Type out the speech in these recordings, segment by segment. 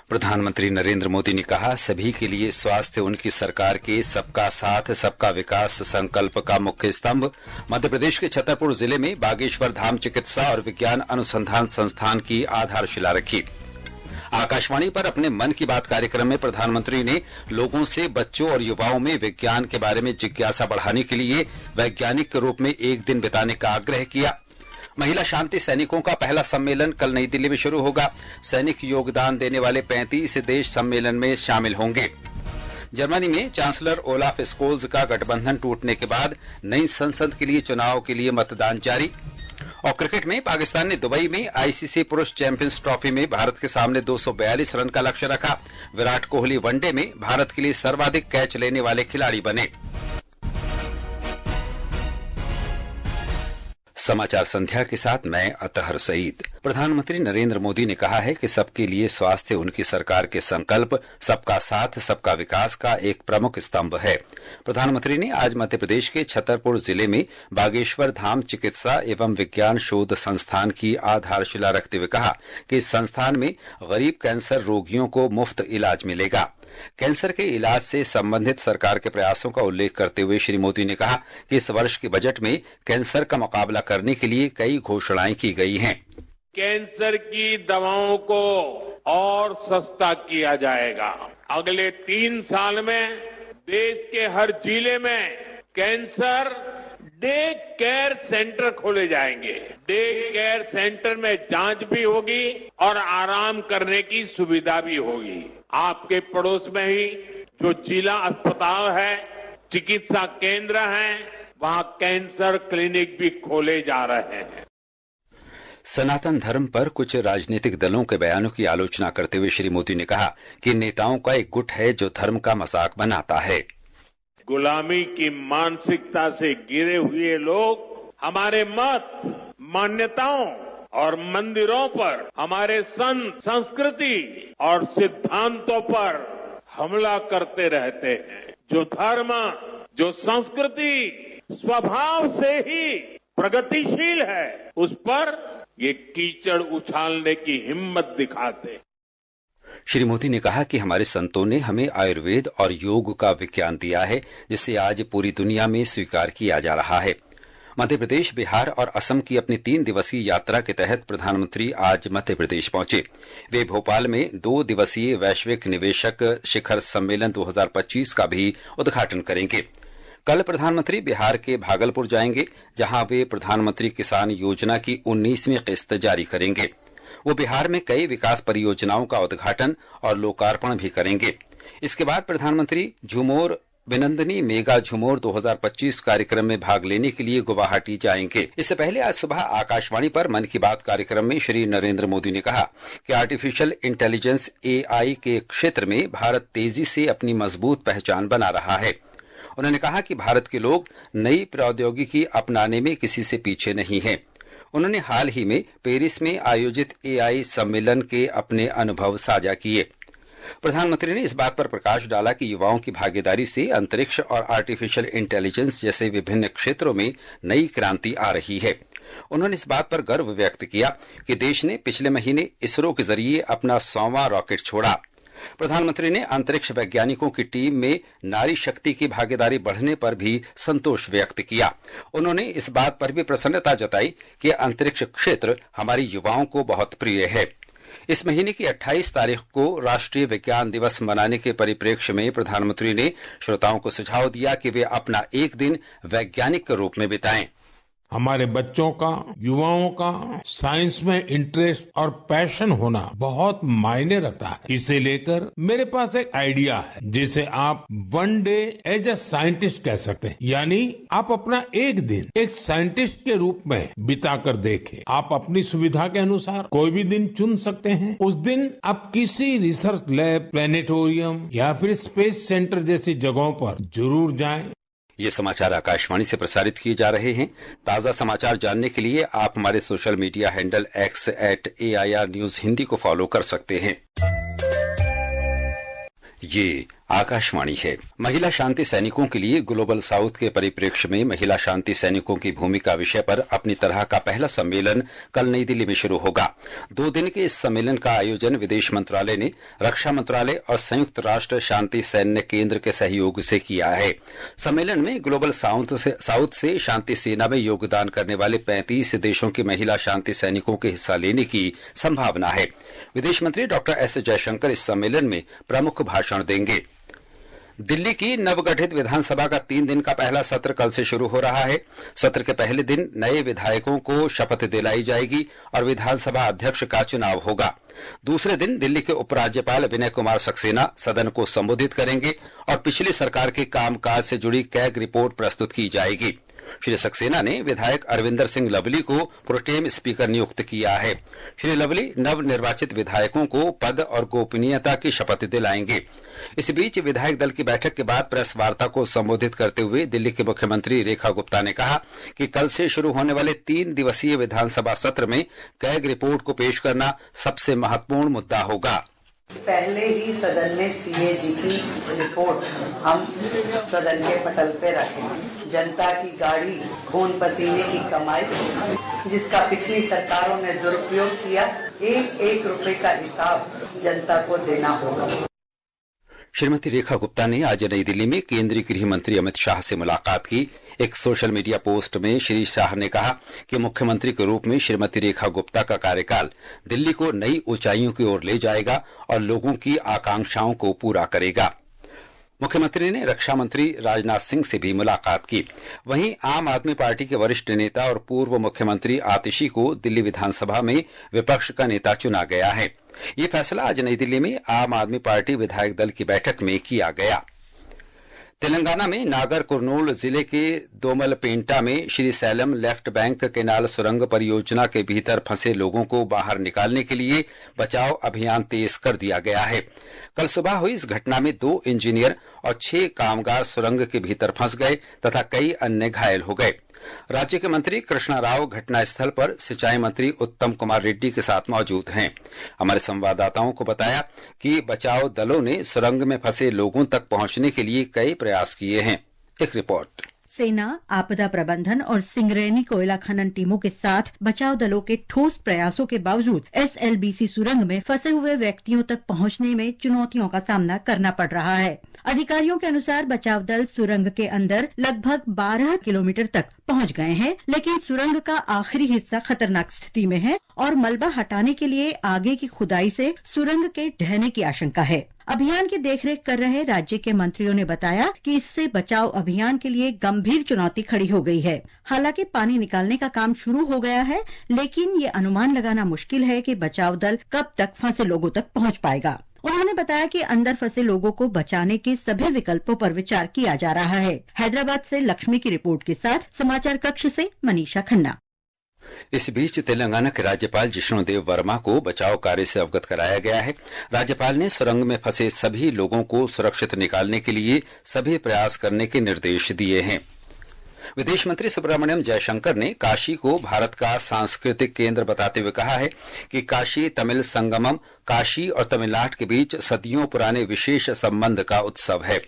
प्रधानमंत्री नरेंद्र मोदी ने कहा, सभी के लिए स्वास्थ्य उनकी सरकार के सबका साथ सबका विकास संकल्प का मुख्य स्तंभ। मध्य प्रदेश के छतरपुर जिले में बागेश्वर धाम चिकित्सा और विज्ञान अनुसंधान संस्थान की आधारशिला रखी। आकाशवाणी पर अपने मन की बात कार्यक्रम में प्रधानमंत्री ने लोगों से बच्चों और युवाओं में विज्ञान के बारे में जिज्ञासा बढ़ाने के लिए वैज्ञानिक के रूप में एक दिन बिताने का आग्रह किया। महिला शांति सैनिकों का पहला सम्मेलन कल नई दिल्ली में शुरू होगा। सैनिक योगदान देने वाले 35 देश सम्मेलन में शामिल होंगे। जर्मनी में चांसलर ओलाफ स्कोल्स का गठबंधन टूटने के बाद नई संसद के लिए चुनाव के लिए मतदान जारी। और क्रिकेट में पाकिस्तान ने दुबई में आईसीसी पुरुष चैंपियंस ट्रॉफी में भारत के सामने 242 रन का लक्ष्य रखा। विराट कोहली वनडे में भारत के लिए सर्वाधिक कैच लेने वाले खिलाड़ी बने। समाचार संध्या के साथ मैं अतहर सईद। प्रधानमंत्री नरेंद्र मोदी ने कहा है कि सबके लिए स्वास्थ्य उनकी सरकार के संकल्प सबका साथ सबका विकास का एक प्रमुख स्तंभ है। प्रधानमंत्री ने आज मध्य प्रदेश के छतरपुर जिले में बागेश्वर धाम चिकित्सा एवं विज्ञान शोध संस्थान की आधारशिला रखते हुए कहा कि इस संस्थान में गरीब कैंसर रोगियों को मुफ्त इलाज मिलेगा। कैंसर के इलाज से संबंधित सरकार के प्रयासों का उल्लेख करते हुए श्री मोदी ने कहा कि इस वर्ष के बजट में कैंसर का मुकाबला करने के लिए कई घोषणाएं की गई हैं। कैंसर की दवाओं को और सस्ता किया जाएगा। अगले 3 साल में देश के हर जिले में कैंसर डे केयर सेंटर खोले जाएंगे। डे केयर सेंटर में जांच भी होगी और आराम करने की सुविधा भी होगी। आपके पड़ोस में ही जो जिला अस्पताल है, चिकित्सा केंद्र हैं, वहां कैंसर क्लिनिक भी खोले जा रहे हैं। सनातन धर्म पर कुछ राजनीतिक दलों के बयानों की आलोचना करते हुए श्री मोदी ने कहा कि नेताओं का एक गुट है जो धर्म का मजाक बनाता है। गुलामी की मानसिकता से घिरे हुए लोग हमारे मत, मान्यताओं और मंदिरों पर, हमारे संस्कृति और सिद्धांतों पर हमला करते रहते हैं। जो धर्म, जो संस्कृति स्वभाव से ही प्रगतिशील है, उस पर ये कीचड़ उछालने की हिम्मत दिखाते हैं। श्री मोदी ने कहा कि हमारे संतों ने हमें आयुर्वेद और योग का विज्ञान दिया है, जिसे आज पूरी दुनिया में स्वीकार किया जा रहा है। मध्य प्रदेश, बिहार और असम की अपनी 3 दिवसीय यात्रा के तहत प्रधानमंत्री आज मध्य प्रदेश पहुंचे। वे भोपाल में 2 दिवसीय वैश्विक निवेशक शिखर सम्मेलन 2025 का भी उद्घाटन करेंगे। कल प्रधानमंत्री बिहार के भागलपुर जाएंगे, जहां वे प्रधानमंत्री किसान योजना की 19वीं किस्त जारी करेंगे। वो बिहार में कई विकास परियोजनाओं का उद्घाटन और लोकार्पण भी करेंगे। इसके बाद प्रधानमंत्री झुमोर विनंदनी मेगा झुमोर 2025 कार्यक्रम में भाग लेने के लिए गुवाहाटी जाएंगे। इससे पहले आज सुबह आकाशवाणी पर मन की बात कार्यक्रम में श्री नरेंद्र मोदी ने कहा कि आर्टिफिशियल इंटेलिजेंस AI के क्षेत्र में भारत तेजी से अपनी मजबूत पहचान बना रहा है। उन्होंने कहा कि भारत के लोग नई प्रौद्योगिकी अपनाने में किसी से पीछे नहीं हैं। उन्होंने हाल ही में पेरिस में आयोजित AI सम्मेलन के अपने अनुभव साझा किए। प्रधानमंत्री ने इस बात पर प्रकाश डाला कि युवाओं की भागीदारी से अंतरिक्ष और आर्टिफिशियल इंटेलिजेंस जैसे विभिन्न क्षेत्रों में नई क्रांति आ रही है। उन्होंने इस बात पर गर्व व्यक्त किया कि देश ने पिछले महीने इसरो के जरिए अपना 100वां रॉकेट छोड़ा। प्रधानमंत्री ने अंतरिक्ष वैज्ञानिकों की टीम में नारी शक्ति की भागीदारी बढ़ने पर भी संतोष व्यक्त किया। उन्होंने इस बात पर भी प्रसन्नता जताई कि अंतरिक्ष क्षेत्र हमारी युवाओं को बहुत प्रिय है। इस महीने की 28 तारीख को राष्ट्रीय विज्ञान दिवस मनाने के परिप्रेक्ष्य में प्रधानमंत्री ने श्रोताओं को सुझाव दिया कि वे अपना एक दिन वैज्ञानिक के रूप में बिताएं। हमारे बच्चों का, युवाओं का साइंस में इंटरेस्ट और पैशन होना बहुत मायने रखता है। इसे लेकर मेरे पास एक आइडिया है, जिसे आप one day as a scientist कह सकते हैं। यानी आप अपना एक दिन एक साइंटिस्ट के रूप में बिताकर देखें। आप अपनी सुविधा के अनुसार कोई भी दिन चुन सकते हैं। उस दिन आप किसी रिसर्च लैब, प्लेनेटोरियम या फिर स्पेस सेंटर जैसी जगहों पर जरूर जाएं। ये समाचार आकाशवाणी से प्रसारित किए जा रहे हैं। ताजा समाचार जानने के लिए आप हमारे social media handle X @AIR News Hindi को फॉलो कर सकते हैं। ये आकाशवाणी है। महिला शांति सैनिकों के लिए ग्लोबल साउथ के परिप्रेक्ष्य में महिला शांति सैनिकों की भूमिका विषय पर अपनी तरह का पहला सम्मेलन कल नई दिल्ली में शुरू होगा। 2 दिन के इस सम्मेलन का आयोजन विदेश मंत्रालय ने रक्षा मंत्रालय और संयुक्त राष्ट्र शांति सैन्य केंद्र के सहयोग से किया है। सम्मेलन में ग्लोबल साउथ से शांति सेना में योगदान करने वाले 35 देशों की महिला शांति सैनिकों के हिस्सा लेने की संभावना है। विदेश मंत्री डॉक्टर एस जयशंकर इस सम्मेलन में प्रमुख भाषण देंगे। दिल्ली की नवगठित विधानसभा का 3 दिन का पहला सत्र कल से शुरू हो रहा है। सत्र के पहले दिन नए विधायकों को शपथ दिलाई जाएगी और विधानसभा अध्यक्ष का चुनाव होगा। दूसरे दिन दिल्ली के उपराज्यपाल विनय कुमार सक्सेना सदन को संबोधित करेंगे और पिछली सरकार के कामकाज से जुड़ी कैग रिपोर्ट प्रस्तुत की जाएगी। श्री सक्सेना ने विधायक अरविंदर सिंह लवली को प्रोटेम स्पीकर नियुक्त किया है। श्री लवली नवनिर्वाचित विधायकों को पद और गोपनीयता की शपथ दिलाएंगे। इस बीच विधायक दल की बैठक के बाद प्रेस वार्ता को संबोधित करते हुए दिल्ली के मुख्यमंत्री रेखा गुप्ता ने कहा कि कल से शुरू होने वाले 3 दिवसीय विधानसभा सत्र में कैग रिपोर्ट को पेश करना सबसे महत्वपूर्ण मुद्दा होगा। पहले ही सदन में सीएजी की रिपोर्ट हम सदन के पटल पे रखें। जनता की गाड़ी खून पसीने की कमाई जिसका पिछली सरकारों ने दुरुपयोग किया, 1-1 रुपए का हिसाब जनता को देना होगा। श्रीमती रेखा गुप्ता ने आज नई दिल्ली में केंद्रीय गृह मंत्री अमित शाह से मुलाकात की। एक सोशल मीडिया पोस्ट में श्री शाह ने कहा कि मुख्यमंत्री के रूप में श्रीमती रेखा गुप्ता का कार्यकाल दिल्ली को नई ऊंचाइयों की ओर ले जाएगा और लोगों की आकांक्षाओं को पूरा करेगा। मुख्यमंत्री ने रक्षा मंत्री राजनाथ सिंह से भी मुलाकात की। वहीं आम आदमी पार्टी के वरिष्ठ नेता और पूर्व मुख्यमंत्री आतिशी को दिल्ली विधानसभा में विपक्ष का नेता चुना गया है। ये फैसला आज नई दिल्ली में आम आदमी पार्टी विधायक दल की बैठक में किया गया। तेलंगाना में नागर कुर्नूल जिले के दोमलपेंटा में Shri slam left bank canal सुरंग परियोजना के भीतर फंसे लोगों को बाहर निकालने के लिए बचाव अभियान तेज कर दिया गया है। कल सुबह हुई इस घटना में 2 इंजीनियर और 6 कामगार सुरंग के भीतर फंस गए तथा कई अन्य घायल हो गए। राज्य के मंत्री कृष्णा राव घटनास्थल पर सिंचाई मंत्री उत्तम कुमार रेड्डी के साथ मौजूद हैं। हमारे संवाददाताओं को बताया कि बचाव दलों ने सुरंग में फंसे लोगों तक पहुंचने के लिए कई प्रयास किए हैं। एक रिपोर्ट। सेना, आपदा प्रबंधन और सिंगरेनी कोयला खनन टीमों के साथ बचाव दलों के ठोस प्रयासों के बावजूद एसएलबीसी सुरंग में फंसे हुए व्यक्तियों तक पहुंचने में चुनौतियों का सामना करना पड़ रहा है। अधिकारियों के अनुसार बचाव दल सुरंग के अंदर लगभग 12 किलोमीटर तक पहुंच गए हैं, लेकिन सुरंग का आखिरी हिस्सा खतरनाक स्थिति में है और मलबा हटाने के लिए आगे की खुदाई से सुरंग के ढहने की आशंका है। अभियान की देखरेख कर रहे राज्य के मंत्रियों ने बताया कि इससे बचाव अभियान के लिए गंभीर चुनौती खड़ी हो गई है। हालांकि पानी निकालने का काम शुरू हो गया है, लेकिन ये अनुमान लगाना मुश्किल है कि बचाव दल कब तक फंसे लोगों तक पहुंच पाएगा। उन्होंने बताया कि अंदर फंसे लोगों को बचाने के सभी विकल्पों पर विचार किया जा रहा है। हैदराबाद से लक्ष्मी की रिपोर्ट के साथ समाचार कक्ष से मनीषा खन्ना। इस बीच तेलंगाना के राज्यपाल जिष्णुदेव वर्मा को बचाव कार्य से अवगत कराया गया है। राज्यपाल ने सुरंग में फंसे सभी लोगों को सुरक्षित निकालने के लिए सभी प्रयास करने के निर्देश दिए हैं। विदेश मंत्री सुब्रमण्यम जयशंकर ने काशी को भारत का सांस्कृतिक केंद्र बताते हुए कहा है कि काशी तमिल संगमम काशी और तमिलनाडु के बीच सदियों पुराने विशेष संबंध का उत्सव है।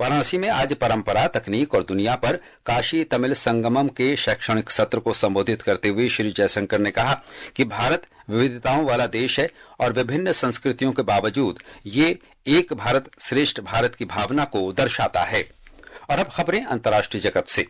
वाराणसी में आज परंपरा, तकनीक और दुनिया पर काशी तमिल संगमम के शैक्षणिक सत्र को संबोधित करते हुए श्री जयशंकर ने कहा कि भारत विविधताओं वाला देश है और विभिन्न संस्कृतियों के बावजूद ये एक भारत श्रेष्ठ भारत की भावना को दर्शाता है। और अब खबरें अंतर्राष्ट्रीय जगत से।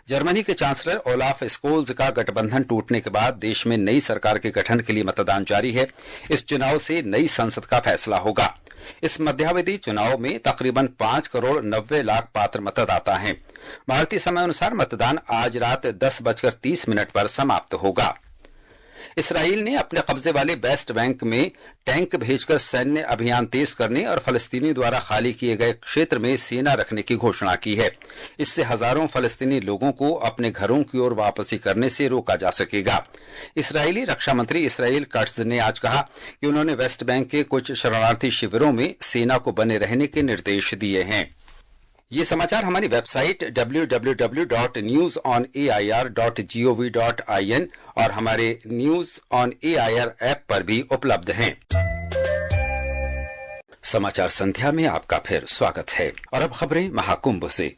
जर्मनी के चांसलर ओलाफ स्कोल्ज का गठबंधन टूटने के बाद देश में नई सरकार के गठन के लिए मतदान जारी है। इस चुनाव से नई संसद का फैसला होगा। इस मध्यावधि चुनाव में तकरीबन 5 करोड़ 90 लाख पात्र मतदाता हैं। भारतीय समय अनुसार मतदान आज रात 10:30 पर समाप्त होगा। इसराइल ने अपने कब्जे वाले वेस्ट बैंक में टैंक भेजकर सैन्य अभियान तेज करने और फलस्तीनी द्वारा खाली किए गए क्षेत्र में सेना रखने की घोषणा की है। इससे हजारों फलस्तीनी लोगों को अपने घरों की ओर वापसी करने से रोका जा सकेगा। इसराइली रक्षा मंत्री इसराइल कट्ज ने आज कहा कि उन्होंने वेस्ट बैंक के कुछ शरणार्थी शिविरों में सेना को बने रहने के निर्देश दिए हैं। ये समाचार हमारी वेबसाइट www.newsonair.gov.in और हमारे न्यूज ऑन एआईआर ऐप पर भी उपलब्ध हैं। समाचार संध्या में आपका फिर स्वागत है और अब खबरें महाकुंभ से।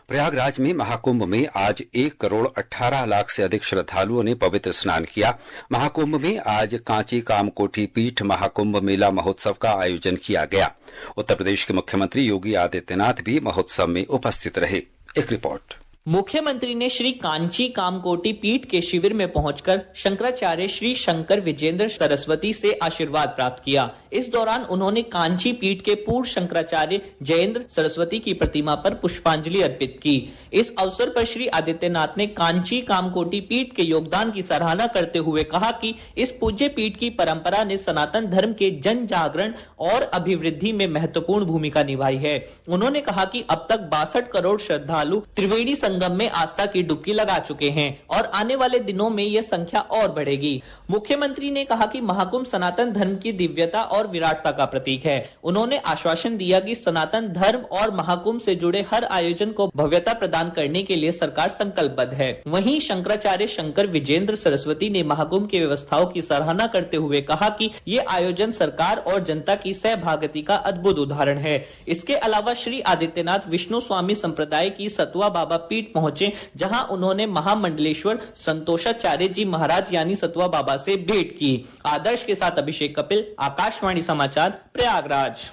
प्रयागराज में महाकुंभ में आज 1,18,00,000 से अधिक श्रद्धालुओं ने पवित्र स्नान किया। महाकुंभ में आज कांची कामकोटी पीठ महाकुंभ मेला महोत्सव का आयोजन किया गया। उत्तर प्रदेश के मुख्यमंत्री योगी आदित्यनाथ भी महोत्सव में उपस्थित रहे। एक रिपोर्ट। मुख्यमंत्री ने श्री कांची कामकोटी पीठ के शिविर में पहुंचकर शंकराचार्य श्री शंकर विजेंद्र सरस्वती से आशीर्वाद प्राप्त किया। इस दौरान उन्होंने कांची पीठ के पूर्व शंकराचार्य जयेंद्र सरस्वती की प्रतिमा पर पुष्पांजलि अर्पित की। इस अवसर पर श्री आदित्यनाथ ने कांची कामकोटी पीठ के योगदान की सराहना करते हुए कहा कि इस पूज्य पीठ की परंपरा ने सनातन धर्म के जन जागरण और अभिवृद्धि में महत्वपूर्ण भूमिका निभाई है। उन्होंने कहा कि अब तक 62 करोड़ श्रद्धालु त्रिवेणी संगम में आस्था की डुबकी लगा चुके हैं और आने वाले दिनों में यह संख्या और बढ़ेगी। मुख्यमंत्री ने कहा कि महाकुंभ सनातन धर्म की दिव्यता और विराटता का प्रतीक है। उन्होंने आश्वासन दिया कि सनातन धर्म और महाकुंभ से जुड़े हर आयोजन को भव्यता प्रदान करने के लिए सरकार संकल्पबद्ध है। वहीं शंकराचार्य शंकर विजेंद्र सरस्वती ने महाकुंभ की व्यवस्थाओं की सराहना करते हुए कहा कि ये आयोजन सरकार और जनता की सहभागिता का अद्भुत उदाहरण है। इसके अलावा श्री आदित्यनाथ विष्णु स्वामी संप्रदाय की सतुआ बाबा पीठ पहुंचे, जहां उन्होंने महामंडलेश्वर संतोषाचार्य जी महाराज यानी सतुआ बाबा से भेंट की। आदर्श के साथ अभिषेक कपिल, आकाशवाणी समाचार, प्रयागराज।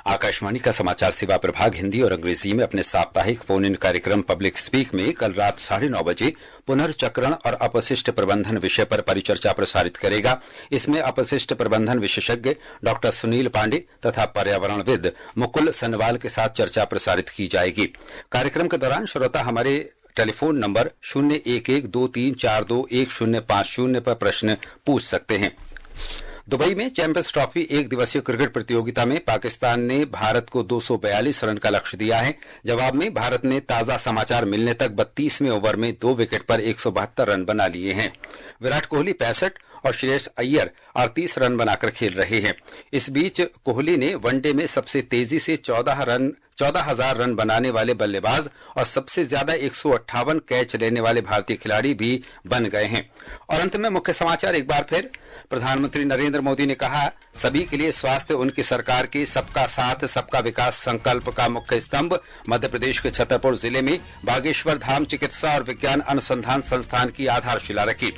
आकाशवाणी का समाचार सेवा प्रभाग हिंदी और अंग्रेजी में अपने साप्ताहिक फोन इन कार्यक्रम पब्लिक स्पीक में कल रात 9:30 बजे पुनर्चक्रण और अपशिष्ट प्रबंधन विषय पर परिचर्चा प्रसारित करेगा। इसमें अपशिष्ट प्रबंधन विशेषज्ञ डॉक्टर सुनील पांडे तथा पर्यावरणविद मुकुल सनवाल के साथ चर्चा प्रसारित की जाएगी। कार्यक्रम के दौरान श्रोता हमारे टेलीफोन नंबर 0112342150 पर प्रश्न पूछ सकते हैं। दुबई में चैंपियंस ट्रॉफी एक दिवसीय क्रिकेट प्रतियोगिता में पाकिस्तान ने भारत को 242 रन का लक्ष्य दिया है। जवाब में भारत ने ताजा समाचार मिलने तक 32वें ओवर में 2 विकेट पर 172 रन बना लिए हैं। विराट कोहली 65 और श्रेयस अय्यर 38 रन बनाकर खेल रहे हैं। इस बीच कोहली ने वनडे में सबसे तेजी से 14,000 रन बनाने वाले बल्लेबाज और सबसे ज्यादा 158 कैच लेने वाले भारतीय खिलाड़ी भी बन गए हैं। और अंत में मुख्य समाचार एक बार फिर। प्रधानमंत्री नरेंद्र मोदी ने कहा, सभी के लिए स्वास्थ्य उनकी सरकार के सबका साथ सबका विकास संकल्प का मुख्य स्तंभ। मध्य प्रदेश के छतरपुर जिले में बागेश्वर धाम चिकित्सा और विज्ञान अनुसंधान संस्थान की आधारशिला रखी।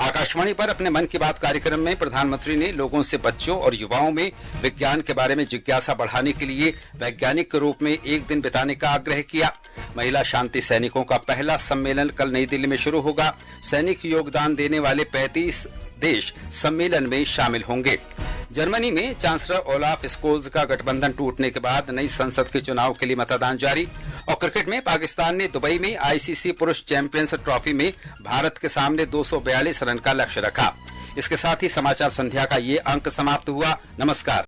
आकाशवाणी पर अपने मन की बात कार्यक्रम में प्रधानमंत्री ने लोगों से बच्चों और युवाओं में विज्ञान के बारे में जिज्ञासा बढ़ाने के लिए वैज्ञानिक के रूप में एक दिन बिताने का आग्रह किया। महिला शांति सैनिकों का पहला सम्मेलन कल नई दिल्ली में शुरू होगा। सैनिक योगदान देने वाले 35 देश सम्मेलन में शामिल होंगे। जर्मनी में चांसलर ओलाफ स्कोल्स का गठबंधन टूटने के बाद नई संसद के चुनाव के लिए मतदान जारी। और क्रिकेट में पाकिस्तान ने दुबई में आईसीसी पुरुष चैंपियंस ट्रॉफी में भारत के सामने 242 रन का लक्ष्य रखा। इसके साथ ही समाचार संध्या का ये अंक समाप्त हुआ। नमस्कार।